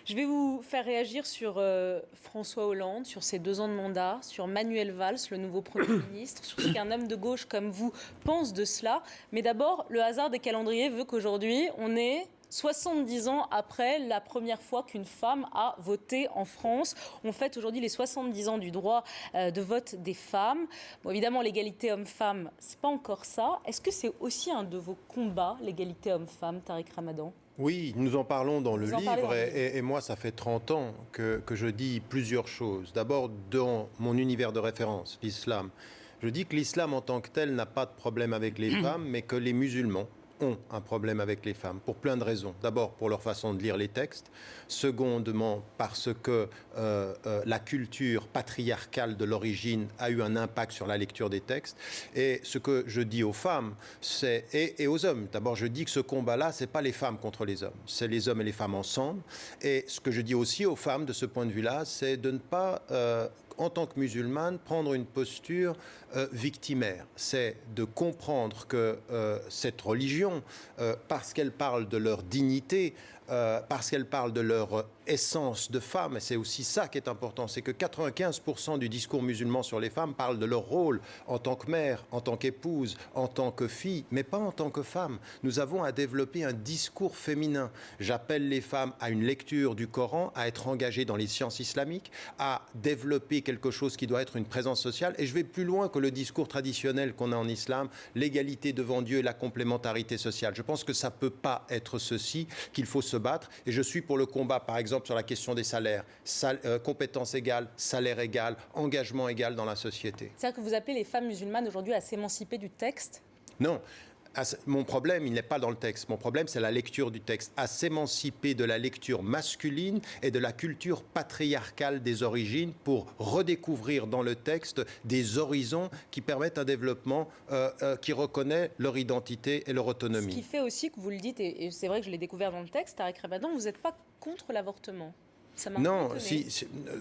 Je vais vous faire réagir sur François Hollande, sur ses 2 ans de mandat, sur Manuel Valls, le nouveau Premier ministre, sur ce qu'un homme de gauche comme vous pense de cela. Mais d'abord, le hasard des calendriers veut qu'aujourd'hui, on est 70 ans après la première fois qu'une femme a voté en France. On fête aujourd'hui les 70 ans du droit de vote des femmes. Bon, évidemment, l'égalité homme-femme, c'est pas encore ça. Est-ce que c'est aussi un de vos combats, l'égalité homme-femme, Tariq Ramadan ? Oui, nous en parlons dans le Vous en parlez livre dans le livre. et moi, ça fait 30 ans que je dis plusieurs choses. D'abord, dans mon univers de référence, l'islam. Je dis que l'islam en tant que tel n'a pas de problème avec les femmes, mais que les musulmans ont un problème avec les femmes, pour plein de raisons. D'abord, pour leur façon de lire les textes. Secondement, parce que la culture patriarcale de l'origine a eu un impact sur la lecture des textes. Et ce que je dis aux femmes et aux hommes, d'abord, je dis que ce combat-là, ce n'est pas les femmes contre les hommes. C'est les hommes et les femmes ensemble. Et ce que je dis aussi aux femmes, de ce point de vue-là, c'est de ne pas en tant que musulmane, prendre une posture victimaire. C'est de comprendre que cette religion, parce qu'elle parle de leur dignité, parce qu'elle parle de leur essence de femme, et c'est aussi ça qui est important, c'est que 95% du discours musulman sur les femmes parle de leur rôle en tant que mère, en tant qu'épouse, en tant que fille, mais pas en tant que femme. Nous avons à développer un discours féminin. J'appelle les femmes à une lecture du Coran, à être engagées dans les sciences islamiques, à développer quelque chose qui doit être une présence sociale. Et je vais plus loin que le discours traditionnel qu'on a en islam, l'égalité devant Dieu et la complémentarité sociale. Je pense que ça ne peut pas être ceci, qu'il faut se battre. Et je suis pour le combat, par exemple, sur la question des salaires. Compétences égales, salaire égal, engagement égal dans la société. C'est-à-dire que vous appelez les femmes musulmanes aujourd'hui à s'émanciper du texte ? Non. Mon problème, il n'est pas dans le texte. Mon problème, c'est la lecture du texte. À s'émanciper de la lecture masculine et de la culture patriarcale des origines pour redécouvrir dans le texte des horizons qui permettent un développement qui reconnaît leur identité et leur autonomie. Ce qui fait aussi que vous le dites, et c'est vrai que je l'ai découvert dans le texte, Tariq Ramadan, vous n'êtes pas contre l'avortement. Non,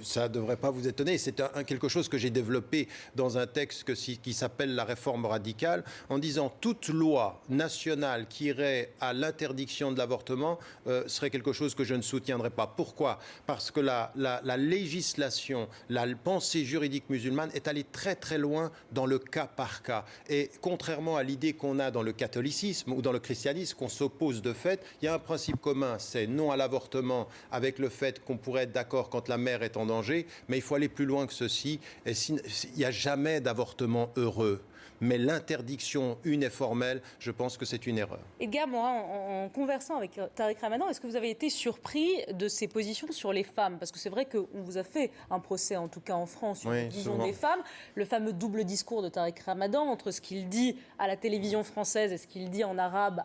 ça ne devrait pas vous étonner. C'est quelque chose que j'ai développé dans un texte qui s'appelle la réforme radicale, en disant toute loi nationale qui irait à l'interdiction de l'avortement serait quelque chose que je ne soutiendrai pas. Pourquoi ? Parce que la législation, la pensée juridique musulmane est allée très très loin dans le cas par cas. Et contrairement à l'idée qu'on a dans le catholicisme ou dans le christianisme, qu'on s'oppose de fait, il y a un principe commun, c'est non à l'avortement, avec le fait qu'on pourrait être d'accord quand la mère est en danger, mais il faut aller plus loin que ceci. Et il n'y a jamais d'avortement heureux. Mais l'interdiction uniformelle, je pense que c'est une erreur. Edgar Morin, en conversant avec Tariq Ramadan, est-ce que vous avez été surpris de ses positions sur les femmes ? Parce que c'est vrai qu'on vous a fait un procès, en tout cas en France, sur la vision des femmes. Le fameux double discours de Tariq Ramadan, entre ce qu'il dit à la télévision française et ce qu'il dit en arabe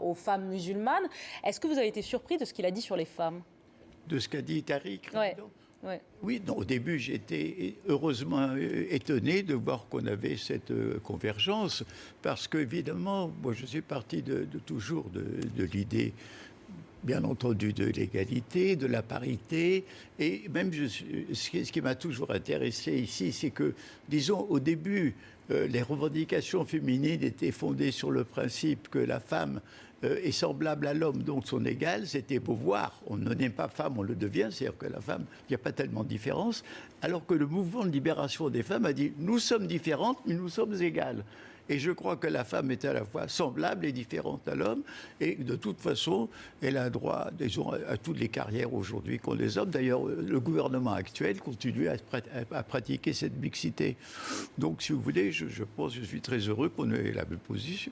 aux femmes musulmanes. Est-ce que vous avez été surpris de ce qu'il a dit sur les femmes ? De ce qu'a dit Tariq Ramadan ? Ouais. Oui, non, au début, j'étais heureusement étonné de voir qu'on avait cette convergence, parce qu'évidemment, moi, je suis parti toujours de l'idée, bien entendu, de l'égalité, de la parité, et même ce qui m'a toujours intéressé ici, c'est que, disons, au début, les revendications féminines étaient fondées sur le principe que la femme est semblable à l'homme, donc son égal, c'était Beauvoir. On ne n'est pas femme, on le devient, c'est-à-dire que la femme, il n'y a pas tellement de différence, alors que le mouvement de libération des femmes a dit « nous sommes différentes, mais nous sommes égales ». Et je crois que la femme est à la fois semblable et différente à l'homme. Et de toute façon, elle a un droit, disons, à toutes les carrières aujourd'hui qu'ont les hommes. D'ailleurs, le gouvernement actuel continue à pratiquer cette mixité. Donc, si vous voulez, je pense que je suis très heureux qu'on ait la même position.